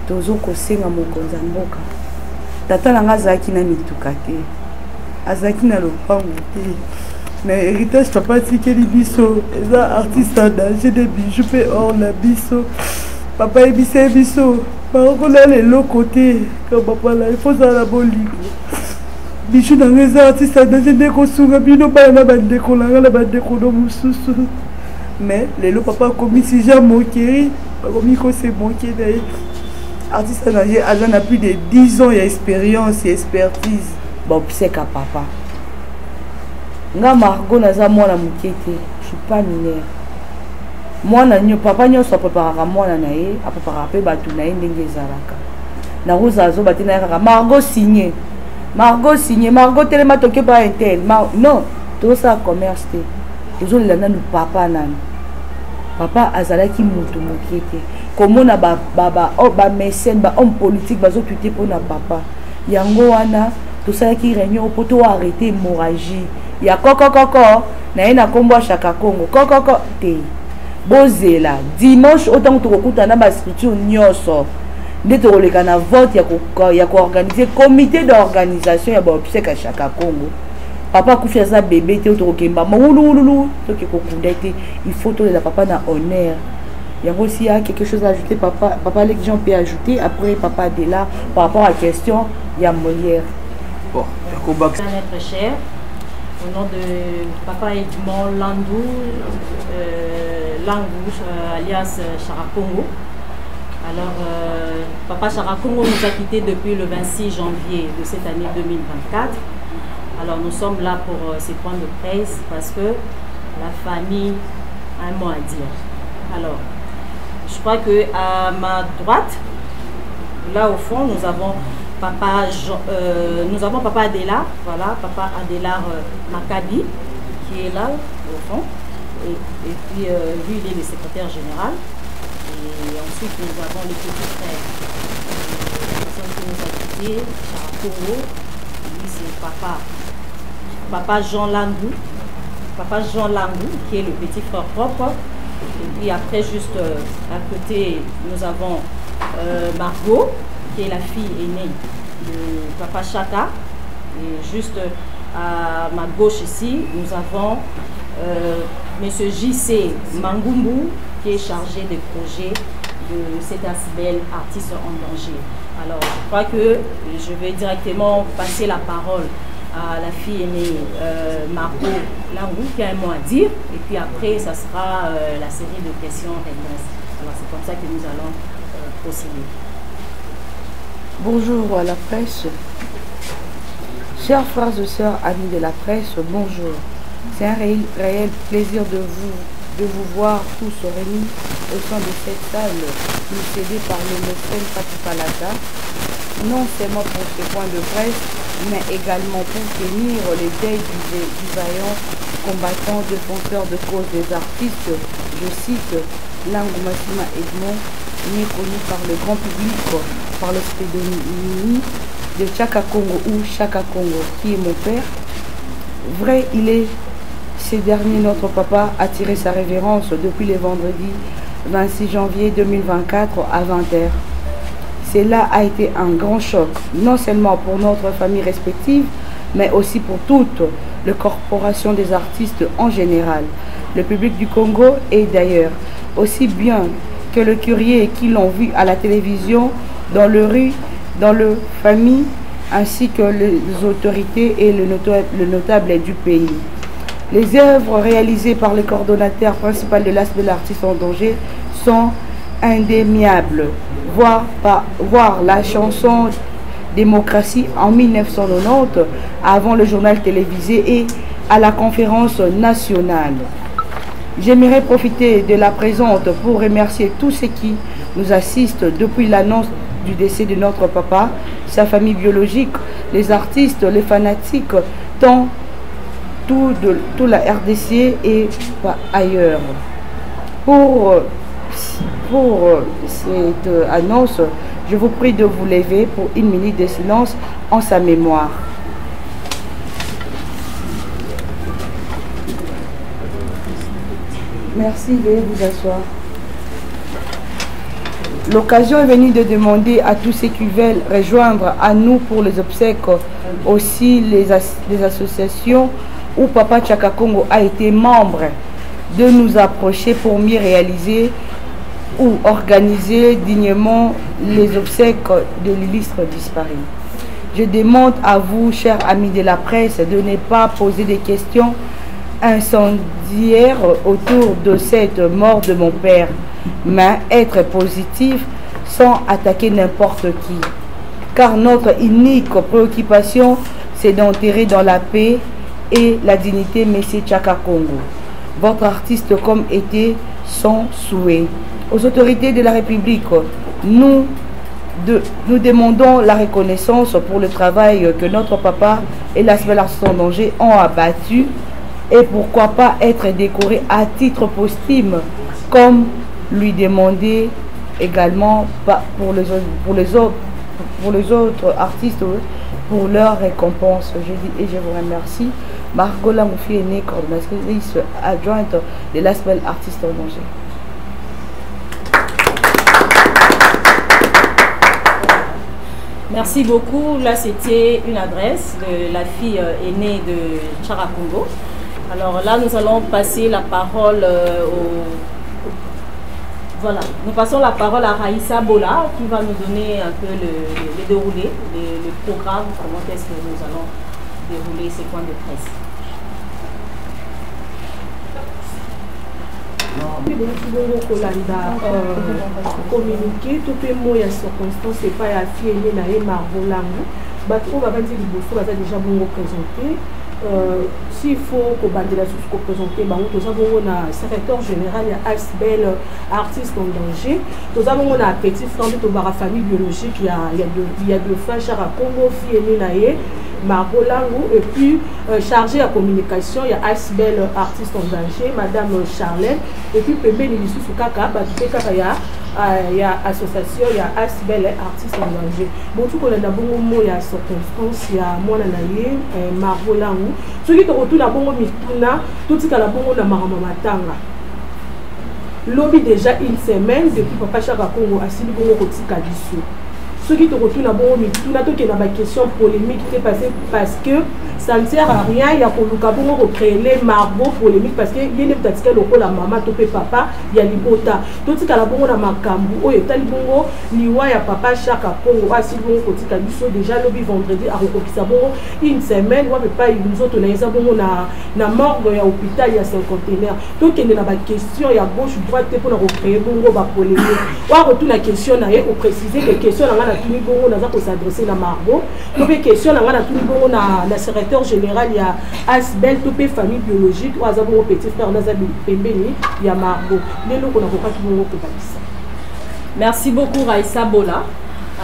tozo kosenga mokonzi ya mboka tata nanga azalaki na mituka te azalaki na lopango te na héritage papa atikeli biso eza artiste en danger de bijou mpe or na biso papa yebisa biso bakokola lelo kote ka bapala ifo ozala na bolingo bijou nanga eza artiste en danger nde kosunga bino bana na bandeko nanga na bandeko no mosusu mais lelo papa akomisi ja mokeri bakomi kose moke na ye artiste en danger aza na plus de 10 ans ya expérience et expertise bopseka papa nga Margot naza mwana moke te je suis pas mineur mwana nyo papa nyonso apreparaka mwana na ye apreparaka mpe bato na ye ndenge ezalaka nakoza azoba te na ye kaka Margot signé Margot telema toke pa intel non tozosala commerce te tozolela nanu papa nanu papa azalaki moto moke te komona bamécène bahomme politique bazotwite mpona papa yango wana tosalaki réunion po toarrêté hémorragie ya kokokoko na ye na nkombo ya Chaka Congo kokoko te bozela dimanche otango tokokutana na bastructure nyonso nde tokoleka na vote ya koorganize comité d'organisation ya baobsèque ya Chaka Congo papa akufi aza bébé te tokokemba mawulululu toke kokunda te il faut tolela papa na honneur yango aussi il y a quelque chose à ajouter papa les gens peut ajouter après papa Adela par rapport à la question il y a Molière bon être cher au nom de papa Edmond Landou alias Chaka Congo. Alors papa Chaka Congo nous a quittés depuis le 26 janvier de cette année 2024. Alors nous sommes là pour ces points de presse parce que la famille a un mot à dire. Alors je crois que à ma droite, là au fond, nous avons papa Adela, voilà, papa Adela Maccabi, qui est là au fond, et puis lui il est le secrétaire général, et ensuite nous avons le petit frère, la personne qui nous a quitté, Chaka Congo, lui c'est papa Jean Langou, qui est le petit frère propre. Et puis après, juste à côté, nous avons Margot, qui est la fille aînée de papa Chaka. Et juste à ma gauche ici, nous avons monsieur JC Mangumbu, qui est chargé des projets de cet bel artiste en danger. Alors, je crois que je vais directement passer la parole à la fille aînée Margot Langou qui a un mot à dire, et puis après ça sera la série de questions-réponses. Alors c'est comme ça que nous allons procéder. Bonjour à la presse, chers frères et sœurs, amis de la presse, bonjour. C'est un réel plaisir de vous voir tous réunis au sein de cette salle, nous cédée par le médecin Patrick Palata, non seulement pour ce point de presse, mais également pour tenir les deuils du vaillant combattant défenseur de cause des artistes, je cite Langou Massima Edmond, né connu par le grand public par le pseudonyme de Chaka Congo ou Chaka Congo, qui est mon père. Vrai, il est ces derniers, notre papa a tiré sa révérence depuis le vendredi 26 janvier 2024 à 20h. Cela a été un grand choc, non seulement pour notre famille respective, mais aussi pour toute la corporation des artistes en général, le public du Congo et d'ailleurs, aussi bien que le curieux qui l'ont vu à la télévision, dans le rue, dans le famille, ainsi que les autorités et le notable du pays. Les œuvres réalisées par le coordonnateur principal de l'AS de l'artiste en danger sont indéniables. Voir la chanson Démocratie en 1990 avant le journal télévisé et à la conférence nationale. J'aimerais profiter de la présente pour remercier tous ceux qui nous assistent depuis l'annonce du décès de notre papa, sa famille biologique, les artistes, les fanatiques, tout la RDC et ailleurs. Pour cette annonce, je vous prie de vous lever pour une minute de silence en sa mémoire. Merci, veuillez vous asseoir. L'occasion est venue de demander à tous ceux qui veulent rejoindre à nous pour les obsèques, aussi les associations où Papa Tchaka Congo a été membre, de nous approcher pour mieux réaliser ou organiser dignement les obsèques de l'illustre disparu. Je demande à vous, chers amis de la presse, de ne pas poser des questions incendiaires autour de cette mort de mon père, mais être positif sans attaquer n'importe qui. Car notre unique préoccupation, c'est d'enterrer dans la paix et la dignité M. Tchaka Congo. Votre artiste comme était son souhait. Aux autorités de la République, nous demandons la reconnaissance pour le travail que notre papa et la Sbel Artiste en danger ont abattu et pourquoi pas être décoré à titre posthume comme lui demander également pour les autres artistes pour leur récompense. Je dis et je vous remercie. Margot Langoufi est née coordonnatrice adjointe de la Sbel Artiste en danger. Merci beaucoup. Là, c'était une adresse de la fille aînée de Tchaka Congo. Alors là, nous allons passer la parole Voilà, nous passons la parole à Raïssa Bola qui va nous donner un peu le déroulé, le programme, comment est-ce que nous allons dérouler ces points de presse. Communiquer tout le monde à circonstance et pas à fier et marvolango. On va dire que déjà bon représenté. S'il faut que Bandela soit présenté, nous avons un secrétaire général, il y a Asbel Artiste en danger. Nous avons un petit frère de la famille biologique, il y a deux frères, Chara Congo, fille et Marbolango, et puis chargé à communication, il y a Asbel Artiste en danger, Madame Charlène, et puis Pembe Nilissu Soukaka, il y a association, il y a Asbel Artiste en danger. Bon, tout le monde il y a circonstance, il y a moi Marbolango. Ce qui est autour de la bonne mituna, tout ce qui est la bonne matanga. Lobby déjà une semaine depuis Papa Tchaka Congo a signé le Rotika d'ici. Ce qui est autour de la bonne mituna, tout qui est la question polémique qui est passée parce que ça ne sert à rien. Il y a pour le recréer les marbots polémiques parce que il y a peut-être que la maman, topé papa, il y a l'ibota. Tout ce qui est la bonne makambu, oh et tel bongo, niwa ya Papa Tchaka Congo a signé le Rotika d'ici déjà lobby vendredi à Rokokisa bongo une semaine. On ne peut pas nous autres na morgue ya hôpital il y a 5 containers. Donc il y a une question, il y a gauche droite pour recréer bongo ba polémique. On retourne la question na pour préciser que question na ngana tuni bongo na za ko s'adresser na marbo. Donc question na ngana tuni bongo na secrétaire général il y a Asbel topé famille biologique ou azabo petit frère na za pembeni il y a marbo. Lelo ko na ko kati bongo ko balisa. Merci beaucoup Raïssa Bola.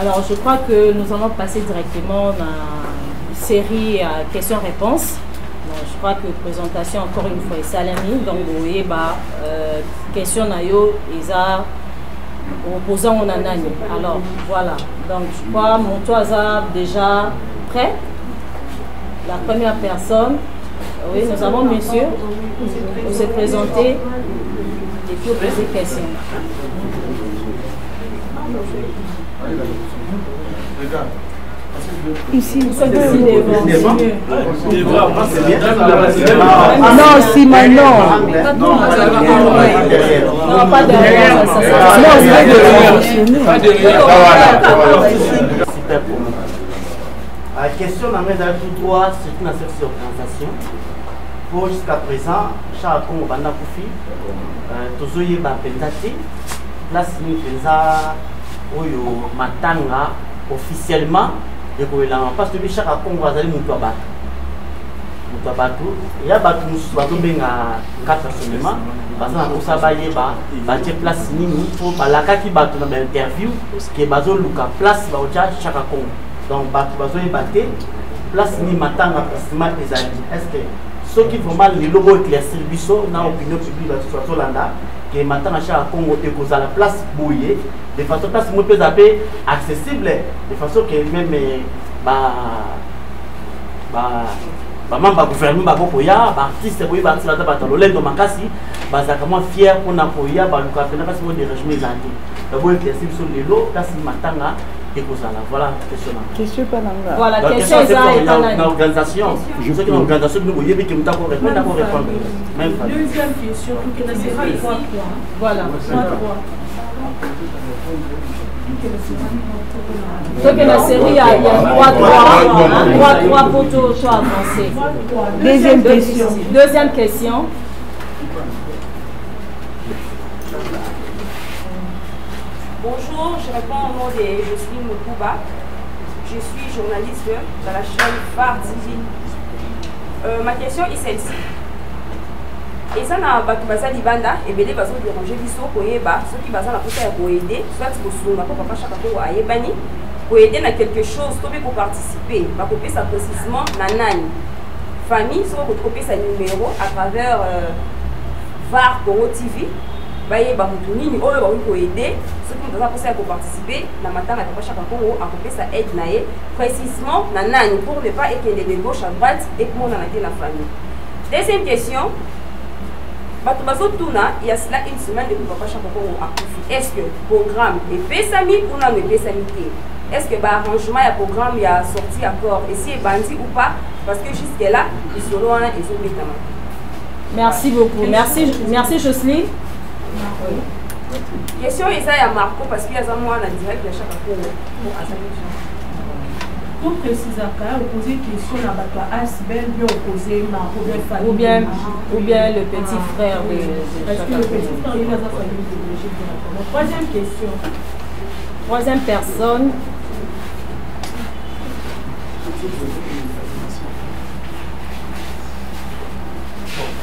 Alors je crois que nous allons passer directement dans une série questions-réponses. Je crois que présentation encore une fois est salami donc vous voyez question nayo isa opposant on anani. Alors voilà donc je crois mon toisa déjà prêt. La première personne, oui nous avons monsieur, vous êtes présenté et puis vous posez question. Ici, nous sommes ici devant. Non, si maintenant. Non, pas derrière. Non, c'est derrière. Super pour nous. La question d'amener dans tout droit, c'est une affaire organisation. Pour jusqu'à présent, Tchaka Congo Banda Koufi, Tozoye Bapendati, place Penza, Oyo Matanga, officiellement. Parce que Tchaka Congo a dit Moutouabatou. Il y a Batou Moutouabatou quatre personnellement. Parce que ça va y avoir place Nini pour la qui Batou dans l'interview qui est basé Luka place Tchaka Congo. Donc Batou y battre place Nini Matanga précisément les amis. Est-ce que ceux qui vont mal les logos éclaircir le biseau dans l'opinion publique de la situation que maintenant Tchaka Congo est à la place bouillée de façon place moins peu accessible de façon que même membre gouvernement bakoya artiste boy batila ta batalo lendo makasi bazaka moi fier pour na koya baluka pena kasi mo de régime zanti d'abord éclaircir sur les lots, place matanga et pour ça là. Voilà question là. Question pas là. Voilà, Donc, question ça est dans l'organisation. Je sais que l'organisation nous voyez mais que nous t'avons répondre, d'abord répondre. Même pas. Deuxième question, que la série 3. Voilà. 3. Donc la série il y a 3 pour toi avancer. Deuxième question. Deuxième question. Bonjour, je réponds au nom de Jocelyne Moukouba. Je suis journaliste dans la chaîne Phare TV. Ma question est celle-ci. Et ça n'a pas tout ça libanda et belé bazo déranger biso koyeba ceux qui bazana pour faire aider soit ko sunga ko papa chaka ko ayebani pour aider na quelque chose to pour participer ba copier ça précisément na nani famille so ko copier sa numéro à travers VAR Congo TV ba yeba mutu nini oyo ba ko aider ceux qui bazana pour faire pour participer na matanga papa chaka ko a copier sa aide na ye précisément na nani pour ne pas éteindre de gauche à droite et pour na la famille. Deuxième question. Il y a cela une semaine depuis Papa Chakoko a confié. Est-ce que le programme est Pesami ou non est Pesami? Est-ce que l'arrangement et le programme il a sorti accord? Et si est bandit ou pas? Parce que jusque-là, ils sont loin et ils sont bien. Merci beaucoup. Merci Jocelyne. Question Isaïa Marco parce qu'il y a un mois en direct de Chakoko. Pour préciser, on pose une question à Asbel, bien opposé, ou bien le petit frère de est-ce que le petit frère il a sa famille biologique? Troisième question. Troisième personne.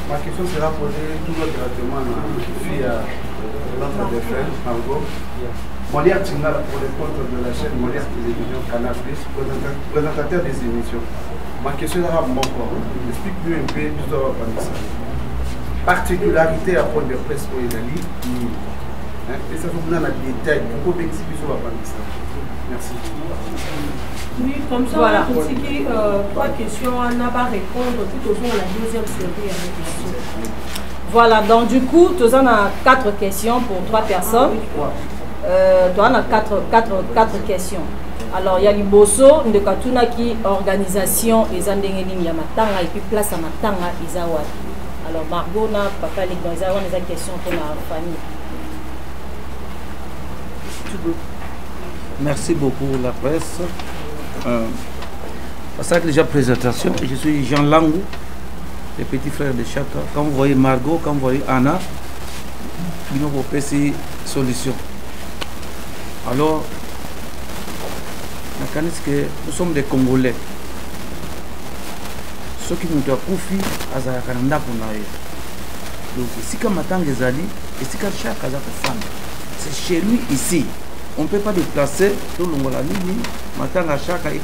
Ma question sera posée toujours directement à la fille à notre défunt, Margot. Molière Tingala pour les comptes de la chaîne Molière Télévision Canal+, présentateur des émissions. Ma question est à mon corps. Explique-nous un peu l'histoire de ça. Particularité à prendre de presse pour les alliés. Et ça vous donne un détail. Pourquoi expliquer sur la ça? Merci. Oui, comme ça, voilà. Pour ce qui trois questions, on n'a pas répondre tout au long de la deuxième série avec questions. Voilà, donc du coup, tu en as 4 questions pour 3 personnes. Tu en as 4 questions. Alors, il y a Liboso, de Katuna qui organisation et Zandengeni Yamatanga et puis place à Matanga Izawad. Alors, Margot, papa, les dans Izawad, les questions pour la famille. Merci beaucoup, la presse. Ça, déjà présentation. Je suis Jean Langou, le petit frère de Chaka. Quand vous voyez Margot, quand vous voyez Anna, il nous faut ces solutions. Alors, nous sommes des Congolais. Ceux qui nous ont confié à Zayakananda pour nous. Donc, si comme Matang Ezali, et si comme Chaka femme, c'est chez lui ici. On ne peut pas déplacer tout le monde. Matanga Chaka et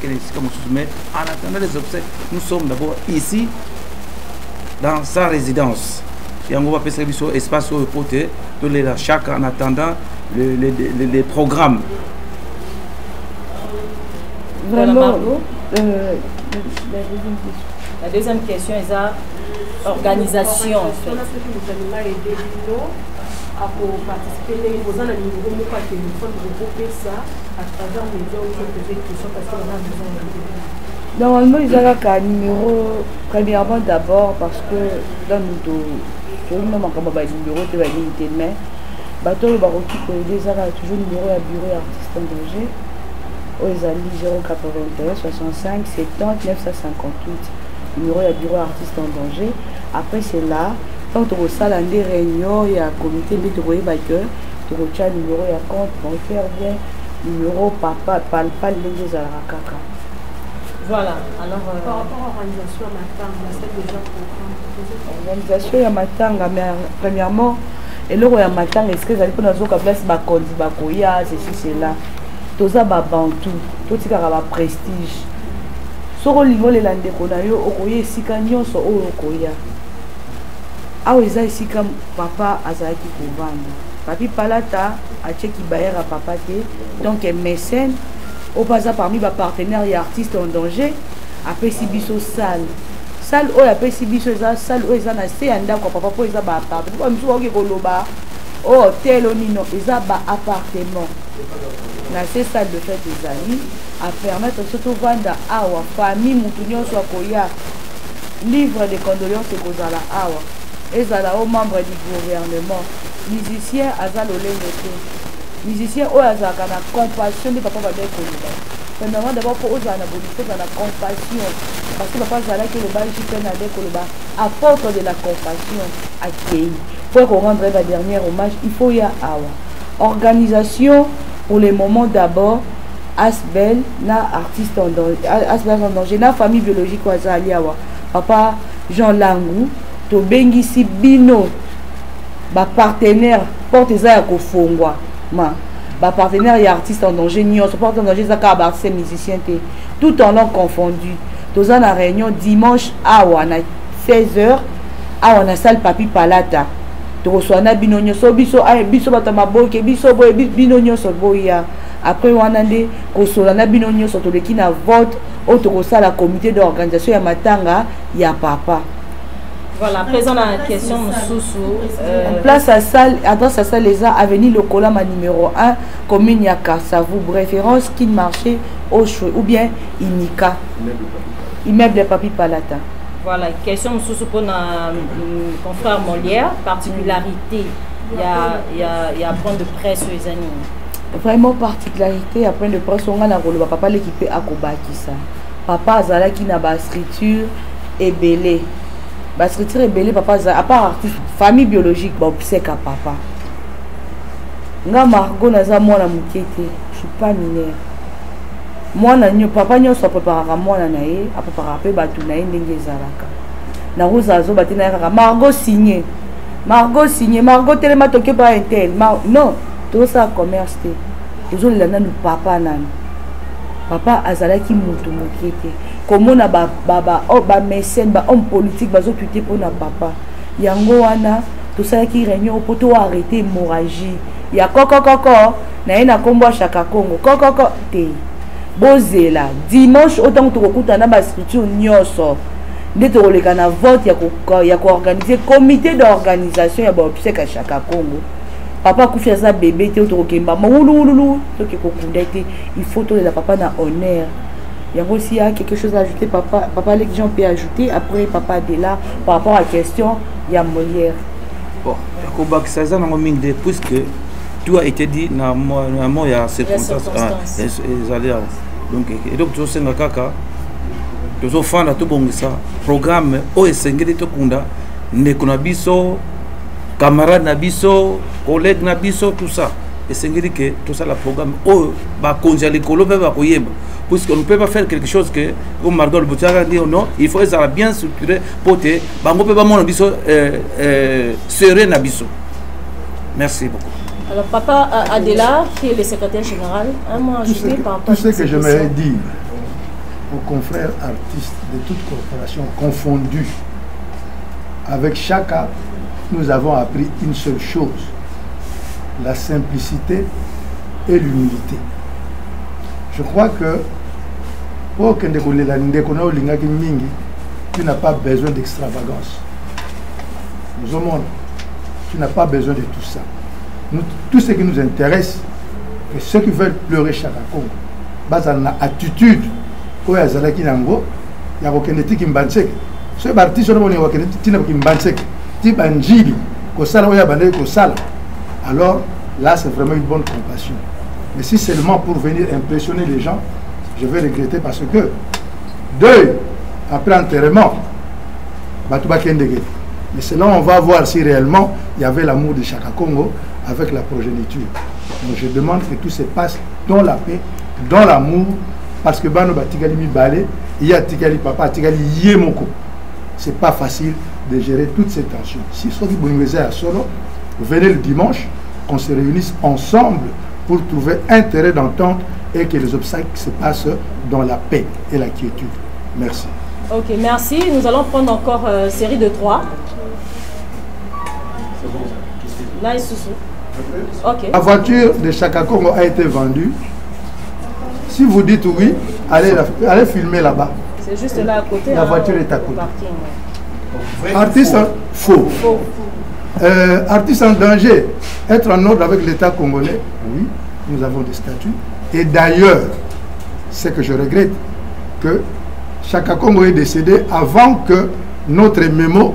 mais en attendant les obsèques, nous sommes d'abord ici, dans sa résidence. Et on va faire un espace au côté de la Chaka en attendant les programmes. Vraiment, la deuxième question est à organisation. Pour participer, vous avez un numéro de téléphone pour couper ça à travers les autres questions parce qu'on a besoin de. Normalement, ils ont un numéro, premièrement d'abord parce que dans nous, nous avons un numéro de l'unité de main. Bateau le baroque qui des toujours numéro à bureau artiste en danger. Aux alliés 081 65 70 958. Numéro à bureau artiste en danger. Après c'est là. Quand tu as des réunions, il y a un comité de backer, tu as un numéro de compte bancaire, bien, numéro papa, pas les à la caca. Voilà, alors. Par rapport à l'organisation à Matanga, c'est déjà programme. L'organisation à Matanga, mais premièrement, et là où à Matanga, est-ce que vous allez prendre la place Bakondi, Bakoya, ceci, cela. Tout ça, Bantou, tout ça, c'est prestige. Si vous avez les Landéconayo, Okoye, Sikanyo, so Okoya. Ah oui, ça ici comme papa Azaki Kouvanda. Papi Palata a checké Bayer à papa T. Donc un mécène. Au passage parmi les partenaires et artistes en danger. Après si biso salle. Salle où après si biso salle où ils en a assez anda quoi papa pour ils a battre. Pour nous voir que koloba. hôtel onino eza ba appartement na ces salles de fête des amis à permettre surtout vanda awa famille mutu nyonso akoya livre de condoléances ekozala awa ezala au membre du gouvernement musicien aza lolenge te musicien oyo azalaka na compassion nde papa badai koloba pendant d'abord po ozala na bolifo ozala na compassion parce que papa azalaki oloba esi mpe na nde koloba apporte de la compassion akei po korendre ba dernier hommage il faut ya awa organisation pour le moment d'abord Asbel na artiste en danger Asbel en danger na famille biologique oyo azali awa papa Jean Langou to bengisi bino ba partenaire porte eza ya kofongwa ma ba partenaire ya artiste en danger nyonso porte en danger ezaka ba artiste musicien te tout en langue confondu toza na réunion dimanche awa na 16h awa na salle Papi Palata tokoswa na bino nyonso biso bato maboke biso boye bino nyonso boya après wana nde kosola na bino nyonso toleki na vote oyo tokosala comité d'organisation ya matanga ya papa. Voilà, présent la question Moussoussou. Place à salle, adresse à salle les avenue Le Colama numéro 1, commune Yaka, ça vous référence qui marché au chouet ou bien Inika. Immeuble de Papi Palata. Voilà, question Moussoussou pour notre confrère Molière, particularité, il y a point de presse aux amis. Vraiment particularité, à point de presse, on a le papa l'équipé à Kobakisa. Papa Azala qui n'a pas écriture et belé. Parce que tu es belé, papa, à part artiste, famille biologique, bah, c'est qu'à papa. Nga Margot naza moi la mukete, je suis pas mineur. Moi na papa nyo so préparera moi na nae, a préparer pe batu na ndenge zalaka. Na roza zo batina ka Margot signé. Margot telema toke ba intel. Non, tout ça commerce té. Tozo la nanu papa nanu. Papa azalaki mutu mukete. Comme on a ba mécène, ba homme politique, ba zo tuté pour na papa. Yango wana tout ça qui réunion pour tout arrêter hémorragie. Ya koko na ina kombo Chaka Congo. Koko te. Bozela dimanche autant que tokokuta na ba structure nyoso. Nde toleka na vote ya ko organiser comité d'organisation ya ba obsèque à Chaka Congo. Papa kufia za bébé te tokemba mawululu toke kokunda te. Il faut to la papa na honneur. Il y a aussi quelque chose à ajouter, papa les gens peuvent ajouter, après papa est là, par rapport à la question, il y a Molière. Bon, puisque tout a été dit, dans il y a circonstances. Donc, tout ce kaka, tout fan tout bon ça, programme, OSNG de Tokunda, Nekonabiso, camarade Nabiso, collègue Nabiso, tout ça. Et c'est que tout ça, le programme, puisqu'on ne peut pas faire quelque chose que, comme Margot Boutiaga dit, non, il faut être bien structuré pour te, on peut pas mon abisso, serein abisso. Merci beaucoup. Alors, papa Adela, qui est le secrétaire général, un mot ajouté par rapport à tout ce que j'aimerais dire aux confrères artistes de toutes corporations confondues, avec Chaka, nous avons appris une seule chose, la simplicité et l'humilité. Je crois que pour que tu n'as pas besoin d'extravagance. Nous au monde, tu n'as pas besoin de tout ça. Nous, tout ce qui nous intéresse, que ceux qui veulent pleurer Chaka Congo, basé sur l'attitude, il y a alors là c'est vraiment une bonne compassion. Mais si seulement pour venir impressionner les gens, je vais regretter parce que deuil après enterrement, mais selon on va voir si réellement il y avait l'amour de Chaka Congo avec la progéniture. Donc je demande que tout se passe dans la paix, dans l'amour, parce que Bano Batigali mi balé, il y a Tigali papa, Tigali Yemoko. C'est pas facile de gérer toutes ces tensions. Si ce qui est à Solo, venez le dimanche, qu'on se réunisse ensemble pour trouver intérêt d'entente et que les obstacles se passent dans la paix et la quiétude. Merci. Ok, merci. Nous allons prendre encore série de 3. Là, il sous. Ok. La voiture de Chaka Congo a été vendue. Si vous dites oui, allez filmer là-bas. C'est juste là à côté. La voiture est à côté. Artiste faux. Artiste en danger, être en ordre avec l'État congolais, oui, nous avons des statuts. Et d'ailleurs, ce que je regrette, que Chaka Congo est décédé avant que notre mémo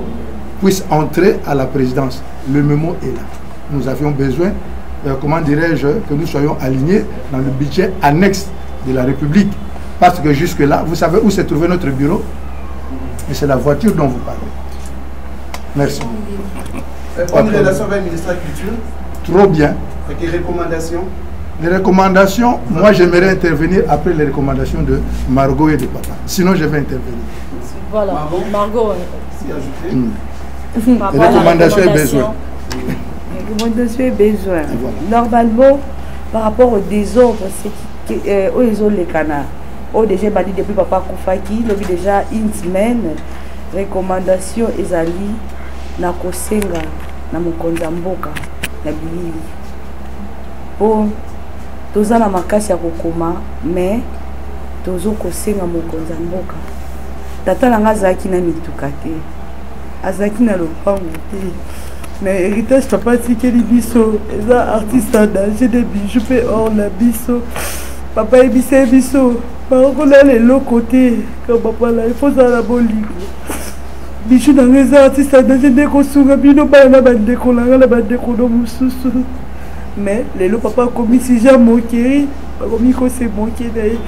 puisse entrer à la présidence. Le mémo est là. Nous avions besoin, comment dirais-je, que nous soyons alignés dans le budget annexe de la République. Parce que jusque-là, vous savez où s'est trouvé notre bureau? Et c'est la voiture dont vous parlez. Merci. En relation avec le ministère de la Culture. Trop bien. Et quelles recommandations? Les recommandations, moi j'aimerais intervenir après les recommandations de Margot et de Papa. Sinon je vais intervenir. Voilà, Margot. Les recommandations et besoin. Les recommandations et besoin. Normalement, par rapport au désordre, c'est les canards. Déjà dit depuis Papa Koufaki, déjà une semaine, recommandation ezali na kosenga na mokonza mboka na bilili. Po toza na makasi ya kokoma mais tozo kosenga mokonza mboka. Tata nanga azaki na mituka te. Azaki na lopango te. Mais héritage papa tikeli biso, eza artiste en danger de bijoux pe or la biso. Papa ebise biso. Par contre, les lots côtés, comme papa là, il faut ça la bonne ligue. Bichou dans les artistes, dans les décorations, bino ba na ba décoller, la ba décoller mususu. Mais les lots papa commis si j'ai moqué, commis que c'est moqué d'ailleurs.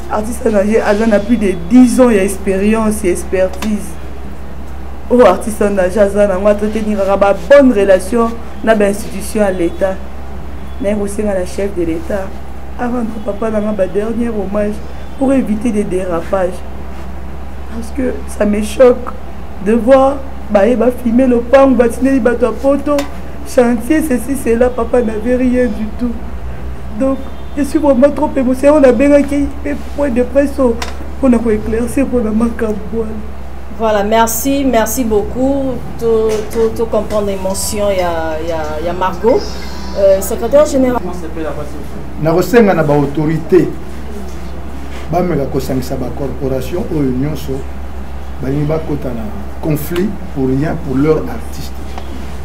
Artiste âgé, elle a plus de 10 ans d'expérience et expertise. Oh, artiste âgé, elle a entretenir une bonne relation dans l'institution à l'État. Mais aussi dans la chef de l'État. Avant que papa n'a pas dernier hommage pour éviter des dérapages. Parce que ça me choque de voir filmer le pan, batiner les photo, chantier, ceci, cela, papa n'avait rien du tout. Donc, je suis vraiment trop émotionnée. On a bien accueilli point de presse pour nous éclaircir, pour nous manquer à boire. Voilà, merci beaucoup. Tout comprendre l'émotion, il y a Margot. Secrétaire général. Na kosenga na ba autorité ba meka kosangisa ba corporation ou union so ba nimba kota na conflit pour rien pour leur artiste.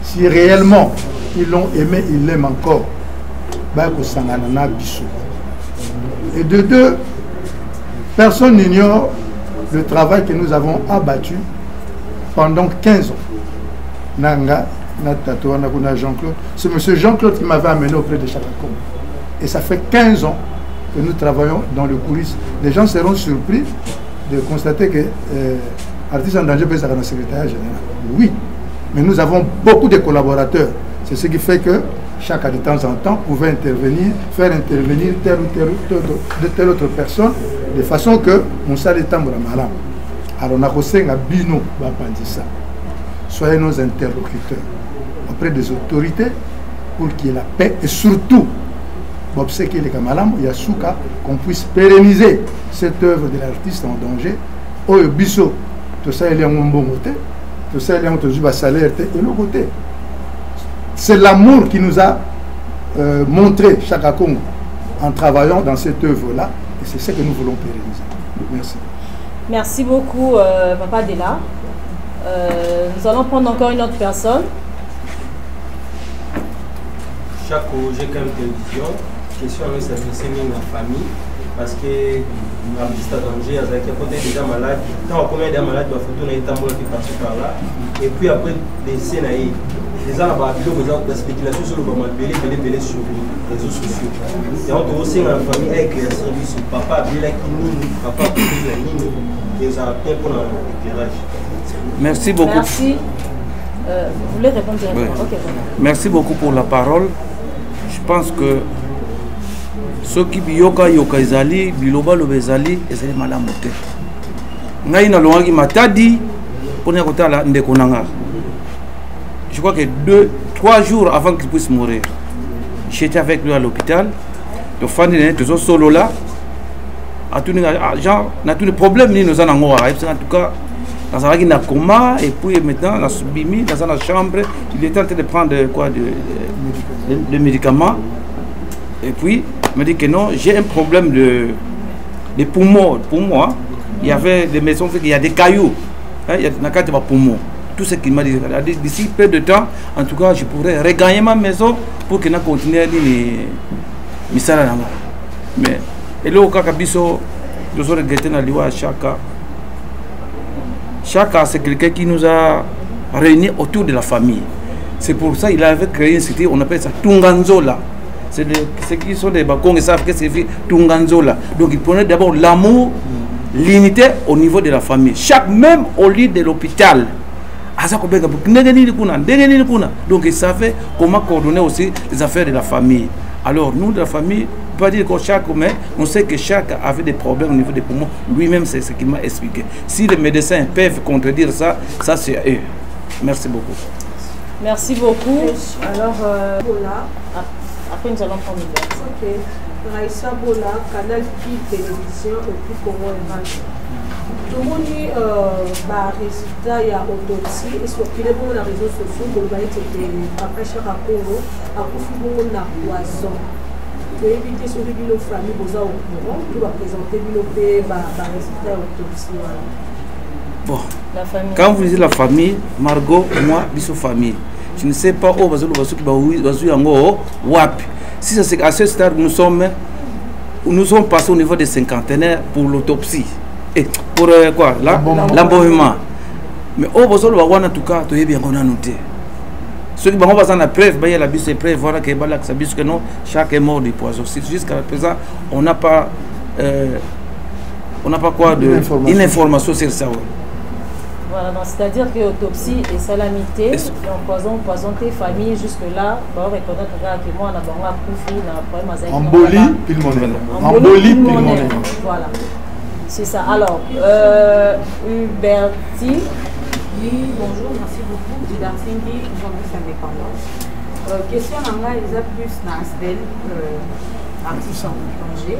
Si réellement ils l'ont aimé, ils l'aiment encore, ba kosangana na biso. Et de deux, personne n'ignore le travail que nous avons abattu pendant 15 ans. Nanga Jean-Claude. C'est M. Jean-Claude qui m'avait amené auprès de Chaka Congo. Et ça fait 15 ans que nous travaillons dans le coulisses. Les gens seront surpris de constater que Artiste en danger peut être dans le secrétariat général. Oui, mais nous avons beaucoup de collaborateurs. C'est ce qui fait que chaque de temps en temps pouvait intervenir, faire intervenir telle autre personne, de façon que mon salaire est malade. Alors on a reçu un bino, ça. Soyez nos interlocuteurs auprès des autorités pour qu'il y ait la paix et surtout qu'on puisse pérenniser cette œuvre de l'artiste en danger. Au biso, tout ça il y a un bon côté, tout ça il y a un salaire et l'autre côté. C'est l'amour qui nous a montré Chaka Congo en travaillant dans cette œuvre-là et c'est ce que nous voulons pérenniser. Merci. Merci beaucoup, Papa Dela. Nous allons prendre encore une autre personne. Chaque j'ai quelques télévision, question à s'adresser à la famille, parce que l'artiste à danger, avec un côté déjà malade, quand on connaît des malades, il faut tourner les tambours qui passent par là, et puis après les scènes, les gens là-bas, la spéculation sur le moment, belé sur les réseaux sociaux. Et on doit aussi dans la famille avec les services, papa, bien qui nous, papa, bien nous, et ça a bien pour l'éclairage. Merci beaucoup. Merci. Vous voulez répondre directement? Oui. Okay. Merci beaucoup pour la parole. Je pense que ceux qui yoka izali, biloba lobezali, ezali malamu te. Ngai na longa matadi pour ne kota la ndeko nanga. Je crois que 2-3 jours avant qu'il puisse mourir, j'étais avec lui à l'hôpital. Le fan de toujours solo là. A tout genre, na tous les problèmes ni nous en avons. En tout cas. Dans un coma et puis maintenant dans la chambre, il était en train de prendre quoi de médicaments et puis il me dit que non, j'ai un problème de poumons. Pour moi, il y avait des maisons, il y a des cailloux, hein, il y a des poumons. tout ce qu'il m'a dit. D'ici peu de temps, en tout cas, je pourrais regagner ma maison pour que je continue à dire mes salaires. Mais, et là, au cas où nous avons regretté dans l'Iwa Chaka, Chaka, c'est quelqu'un qui nous a réunis autour de la famille. C'est pour ça qu'il avait créé une cité, on appelle ça Tunganzola. C'est ceux qui sont des Bakong et savent que c'est Tunganzola. Donc il prenait d'abord l'amour, l'unité au niveau de la famille. Chaque même au lit de l'hôpital. Donc il savait comment coordonner aussi les affaires de la famille. Alors nous de la famille, on ne peut pas dire que chaque, mais on sait que chaque avait des problèmes au niveau des poumons. Lui-même, c'est ce qu'il m'a expliqué. Si les médecins peuvent contredire ça, ça c'est eux. Merci beaucoup. Merci beaucoup. Alors, voilà. Après, nous allons prendre une date. Ok. Raïssa Bola, Canal Pi Télévision, et puis Congo Event. Tout le monde dit résultat, il y a autopsie, et surtout les bons réseaux sociaux, pour le après chaque accord, à confirmer la poison. Pour éviter ce que la famille vous a au courant, pour présenter le résultat autopsie. Bon, quand vous dites la famille, Margot, moi, biso famille. Je ne sais pas où si c'est à ce stade nous sommes passés au niveau des cinquantenaires pour l'autopsie. Et pour quoi l'embaumement. Mais au besoin en tout cas, tu es bien qu'on a noté. Ceux qui vont passer la preuve, il y a la bise preuve, voilà que non, chaque est mort du poison. Jusqu'à présent, on n'a pas quoi de une information sur ça. Voilà, c'est-à-dire que l'autopsie est salamité, poisonté famille jusque-là, on va reconnaître que moi, on a un problème. Embolie, puis le monnaie. Voilà, c'est ça. Alors, Huberti. Oui, bonjour, merci beaucoup. Huberti, journaliste indépendant. Question en là, ils ont plus dans l'aspect artiste en danger.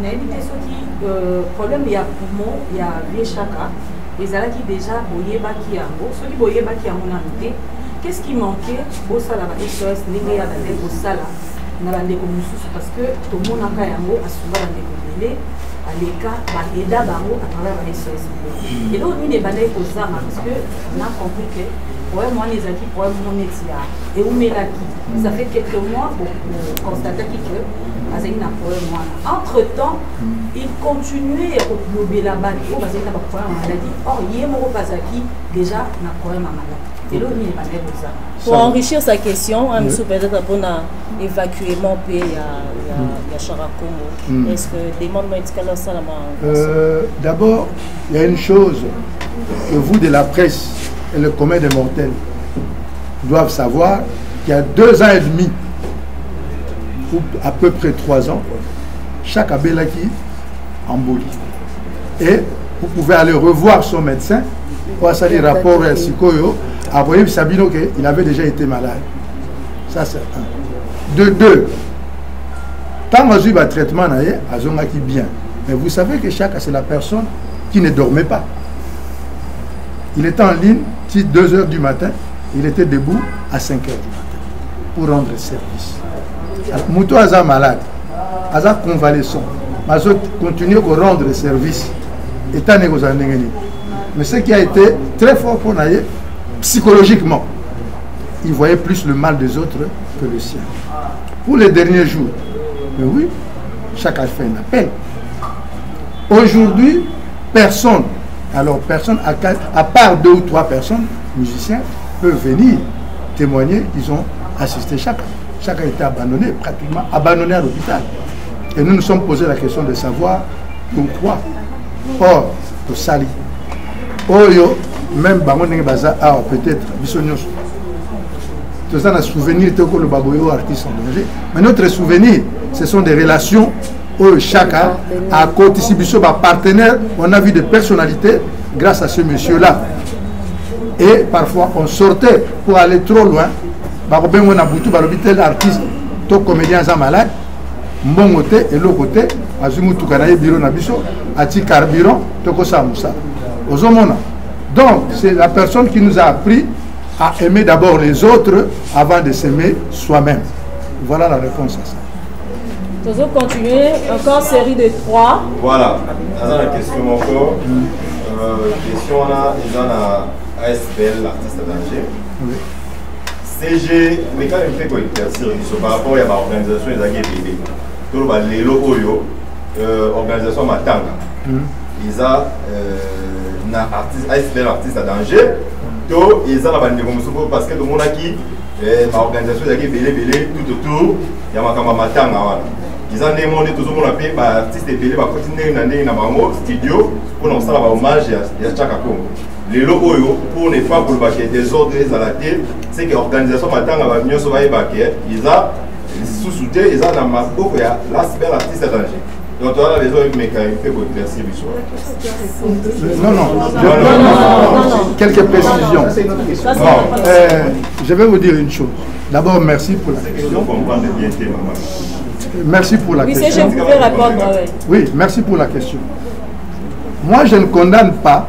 N'invitez ceux qui problème il y a poumon, il y a vieux chaka, les ala qui déjà boyé baki yango, ceux qui boyé baki yango na noté. Qu'est-ce qui manquait au sala ba SOS ndenge ya bande au sala na bande ko mususu parce que tout le monde a yango asuba bande ko belé aleka ba eda bango à travers ba SOS. Et donc nous les bande ko zama parce que on a compris que ouais moi les acquis pour mon etia et où met l'acquis. Ça fait quelques mois pour constater que entre-temps, il continuait à observer la maladie. Or, il y a un déjà un problème à maladie. Et là, il y a ça. Pour enrichir sa question, M. peut-être pour évacuer mon pays à Charakongo. Est-ce que des membres médicaux ça d'abord, il y a une chose que vous de la presse et le commun des mortels doivent savoir qu'il y a 2 ans et demi, ou à peu près 3 ans, chaque abelaki embolie. Et vous pouvez aller revoir son médecin pour faire des rapports psychoyo. Après, Sabino qu'il avait déjà été malade. Ça, c'est un. De 2, tant que j'ai un traitement, qui bien. Mais vous savez que chaque c'est la personne qui ne dormait pas. Il était en ligne, 2 heures du matin, il était debout à 5 heures du matin pour rendre service. Moutou Aza malade, Aza convalescent, Aza continue à rendre service. Mais ce qui a été très fort pour Naye, psychologiquement, il voyait plus le mal des autres que le sien. Pour les derniers jours, mais oui, chacun fait un appel. Aujourd'hui, personne, à part 2 ou 3 personnes, musiciens, peuvent venir témoigner qu'ils ont assisté chacun. Chacun a été abandonné, pratiquement abandonné à l'hôpital. Et nous nous sommes posé la question de savoir pourquoi. Or, au Sali, même peut-être, tout ça, on a souvenir que le baboyo artiste en danger. Mais notre souvenir, ce sont des relations où chacun a contribué par partenaire. On a vu des personnalités grâce à ce monsieur-là. Et parfois, on sortait pour aller trop loin. On a boutou tel artiste, tout comédien malade, mon côté et l'autre côté, azumu kanaye biro na biso, ati carburant, toko sa moussa. Donc, c'est la personne qui nous a appris à aimer d'abord les autres avant de s'aimer soi-même. Voilà la réponse à ça. Nous allons continuer, encore série de 3. Voilà, dans la question encore. Question là, ils ont un ASBL, l'artiste d'Angers. CG, mais quand même fait quoi éclaircir par rapport à l'organisation des AGBB. Tout le monde, les locaux, organisation Matanga. Ils ont un ASBL, artiste d'Angers. Tout, ils ont la bande de parce que tout le monde a qui l'organisation des AGBB, tout autour, il y a un Matanga. Ils ont demandé tout le monde à payer artistes et va continuer dans le studio pour nous faire un hommage à Chaka Congo. Les locaux, pour ne pas pour le des ordres à la tête, c'est que l'organisation Matanga va venir sauver les baquets. Ils ont sous-soutien, ils ont dans ma boucle, il y a l'aspect artiste à danger. Donc, tu as besoin de mécanique pour éclaircir l'histoire. Non. Quelques précisions. Je vais vous dire une chose. D'abord, merci pour la question. Merci pour la question. Oui, je pouvais répondre. Oui, merci pour la question. Moi, je ne condamne pas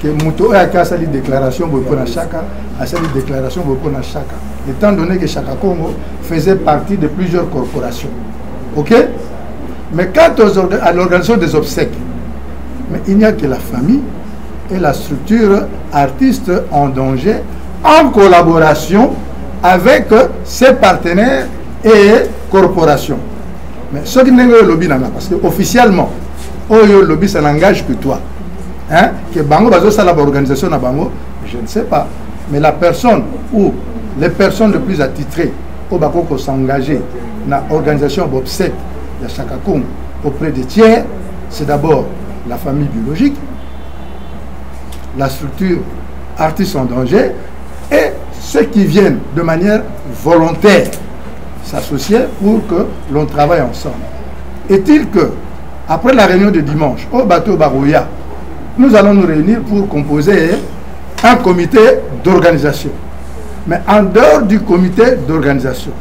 que Mouto ait fait une déclaration pour Chaka, une déclaration pour Chaka, étant donné que Chaka Congo faisait partie de plusieurs corporations. Ok? Mais quant à l'organisation des obsèques, mais il n'y a que la famille et la structure artiste en danger en collaboration avec ses partenaires et corporations. Mais ce qui n'est pas le lobby, parce qu'officiellement, le lobby, ça n'engage que toi. Hein? Que Bango Bazo, ça l'organisation à Bango, je ne sais pas. Mais la personne ou les personnes les plus attitrées au Bako s'engager dans l'organisation d'obsèques de Chaka Congo auprès des tiers, c'est d'abord la famille biologique, la structure artiste en danger et ceux qui viennent de manière volontaire s'associer pour que l'on travaille ensemble. Est-il que, après la réunion de dimanche, au bateau Barouya, nous allons nous réunir pour composer un comité d'organisation. Mais en dehors du comité d'organisation,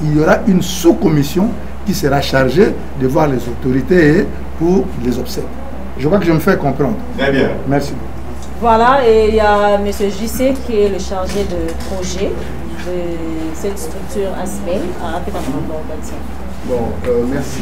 il y aura une sous-commission qui sera chargée de voir les autorités pour les obsèques. Je crois que je me fais comprendre. Très bien. Merci. Voilà, et il y a M. JC qui est le chargé de projet de cette structure ASBEL. Bon, merci.